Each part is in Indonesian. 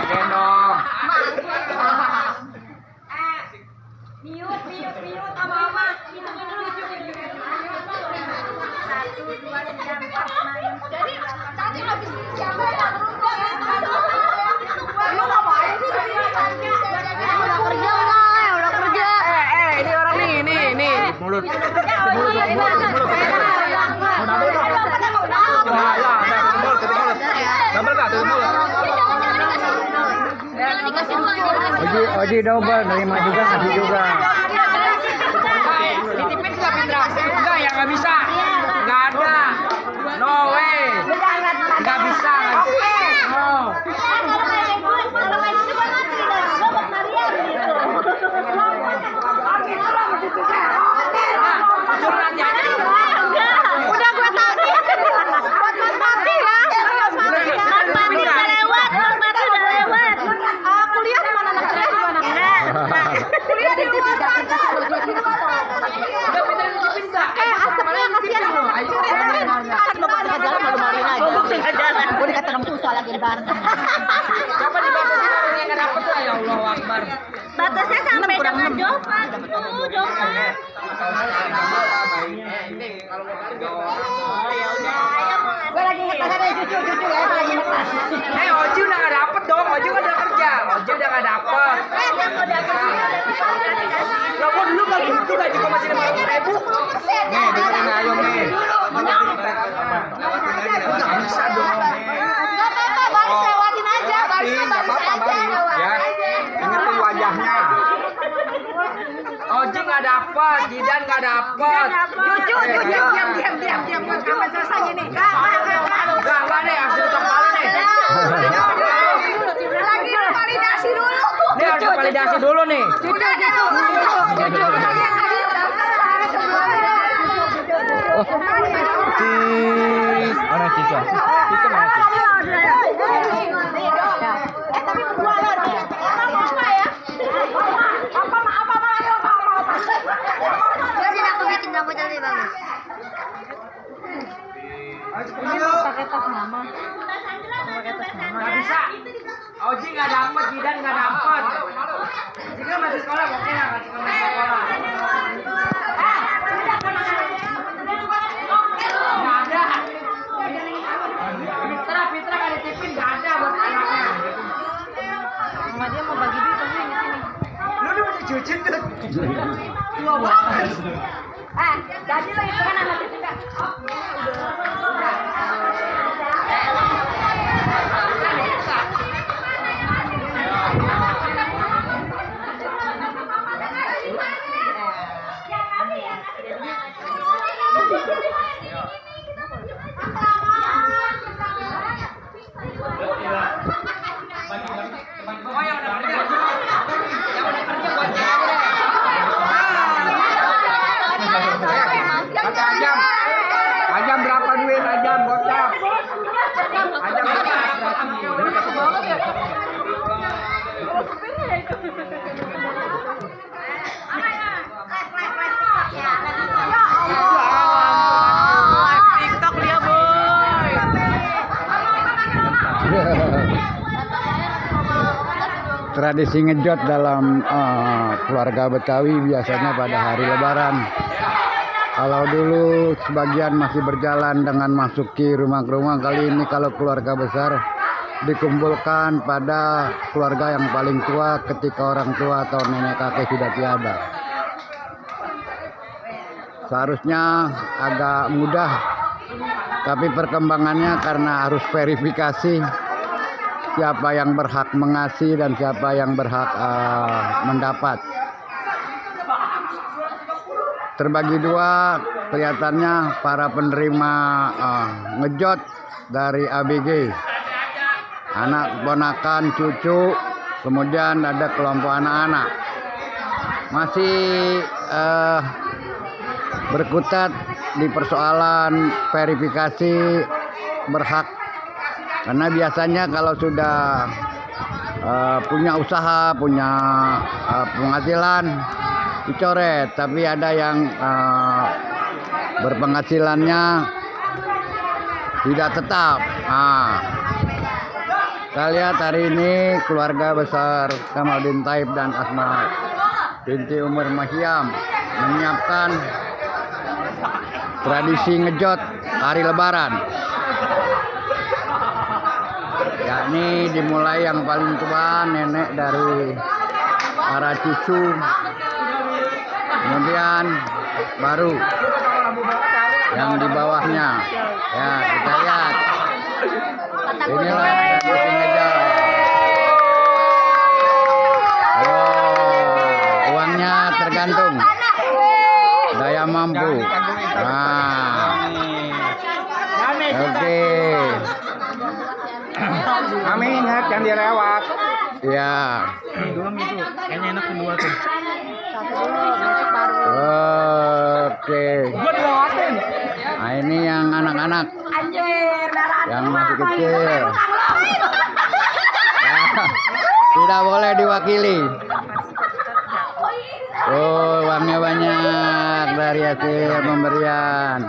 Gendong. Miut sama mama. Hitungin dulu. 1, 2, 3, 4, 5. Jadi tadi habis siapa yang berubah? Lu ngapain sih? Udah kerja. Ini orang nih. Mulut. Oji double, nerima juga, kasih juga. Ditipin nggak Pitra? Enggak ya, nggak bisa. Nggak ada. No way. Nggak bisa. No. Jujur aja. Udah gue tahu ya. Buat Mas Mati ya. Mas Mati udah lewat. Kuliah di mana anak kuliah di mana? Kuliah di luar. Udah Pitra ditipin nggak? Asapnya kasihan lu. Kan lo pas jalan malu-maluin aja. Gue dikatakan susah lagi di bar. Siapa dibatasin orang yang nggak dapet lah, ya Allah Akbar. Batasnya sampai dengan Jovan. Jovan. Ya udah, ayo mau ngasih. Gue lagi ngetas ada cucu ya, lagi ngetas. Oji udah nggak dapet dong. Oji kan udah kerja. Oji udah nggak dapet. Yang udah kasih. Lo kok dulu nggak gitu gaji kok masih 500.000? Nih, dengerin ayo nih. Nggak bisa dong. Nggak apa-apa, baris lewatin aja. Barisnya baris aja. Ya, ingetin wajahnya. Oji nggak dapet, Jidan nggak dapet. Cucu. Diam. Kapan selesai ini? Enggak nih, harus tutup kali nih. Lagi validasi dulu. Ini harus validasi dulu nih. Cheese. Mana cheese? Cheese mana cheese? Tapi berdua loh, apa ya? Apa Jadi aku bikin rambut cantik bagus. Pakai tas mama. Nggak bisa. Oji nggak dapet, Jidan nggak dapet. Jika masih sekolah, oke nggak masih sekolah. Nggak ada. Pitra nggak ditipin, nggak ada buat anaknya. Mama dia mau bagi duit tapi di sini. Lu udah punya cucu tuh. Tua banget. Jadi lo itu kan anak cucu kan? Oh yang udah kerja. Yang udah kerja buat dia aja deh. Kata Ajam berapa duit Ajam bocah? Ajam TikTok dia boy. Tradisi ngejot dalam keluarga Betawi biasanya pada hari Lebaran. Kalau dulu sebagian masih berjalan dengan masuki rumah ke rumah, kali ini kalau keluarga besar dikumpulkan pada keluarga yang paling tua ketika orang tua atau nenek kakek sudah tiada. Seharusnya agak mudah, tapi perkembangannya karena harus verifikasi siapa yang berhak mengasih dan siapa yang berhak mendapat. Terbagi dua, kelihatannya para penerima ngejot dari ABG, anak ponakan, cucu, kemudian ada kelompok anak-anak masih berkutat di persoalan verifikasi berhak, karena biasanya kalau sudah punya usaha, punya penghasilan dicoret, tapi ada yang berpenghasilannya tidak tetap. Kita lihat hari ini keluarga besar Kamaldin Thaib dan Asma binti Umar Mukhiyam menyiapkan tradisi ngejot hari Lebaran. Yakni dimulai yang paling tua, nenek dari para cucu, kemudian baru yang di bawahnya. Ya, kita lihat. Inilah tradisi ngejot. Oh, uangnya tergantung daya mampu. Nah, oke. Kami ingat yang direwat. Ya. Dua itu kayaknya enak kedua tuh. Oke. Gua dilewatin. Nah, ini yang anak-anak. Yang masih kecil. Ya, tidak boleh diwakili. Oh, uangnya banyak dari hasil pemberian.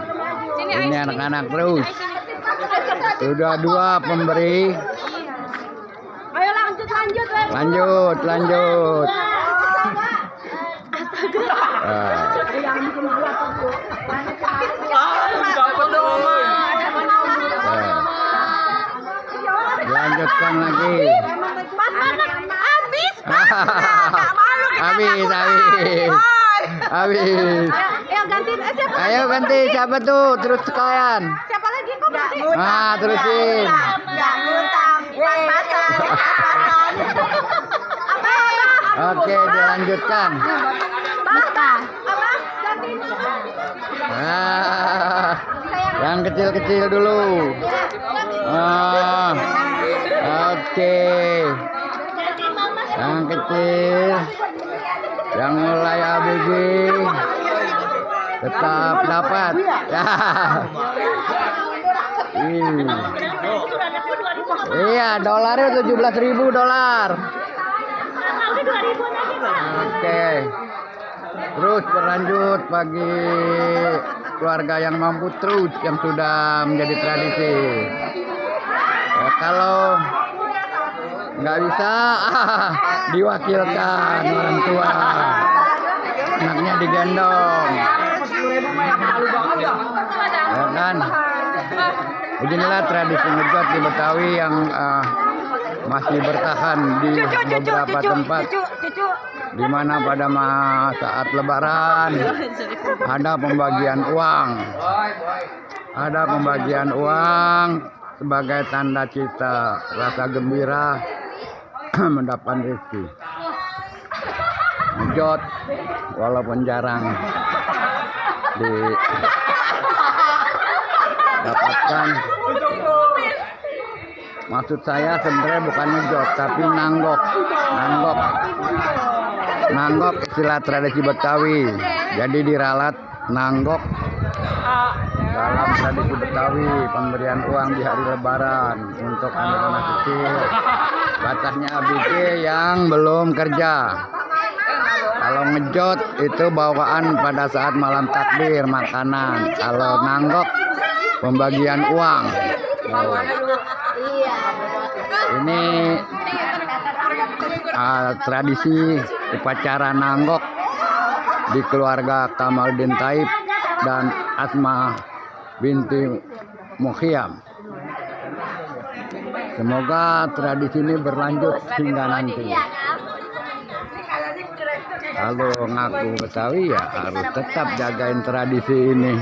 Ini anak-anak terus. Sudah 2 pemberi. Ayo lanjut. Lanjut. Lanjutkan lagi. Habis. Ayo ganti siapa tuh? Terus sekalian. Siapa lagi kok berarti? Nah, terusin. Oke, dilanjutkan. Ah, yang kecil-kecil dulu. Ah, oke. Yang kecil, yang mulai ABG tetap dapat. Ya. Iya, dolarnya $17.000. Oke. Terus berlanjut bagi keluarga yang mampu terus yang sudah menjadi tradisi. Ya, kalau nggak bisa diwakilkan orang tua, anaknya digendong. Ya kan? Beginilah tradisi ngejot di Betawi yang masih bertahan di beberapa tempat, di mana pada saat Lebaran ada pembagian uang sebagai tanda cita rasa gembira mendapat rezeki. Ngejot walaupun jarang didapatkan. Maksud saya sebenarnya bukan ngejot tapi nanggok istilah tradisi Betawi. Jadi diralat nanggok dalam tradisi Betawi, pemberian uang di hari Lebaran untuk anak-anak kecil. Batasnya ABG yang belum kerja. Kalau ngejot itu bawaan pada saat malam takbir, makanan. Kalau nanggok pembagian uang. Ini tradisi upacara nanggok di keluarga Kamaldin Thaib dan Asma binti Mukhiyam. Semoga tradisi ini berlanjut hingga nanti. Kalau ngaku Betawi ya harus tetap jagain tradisi ini.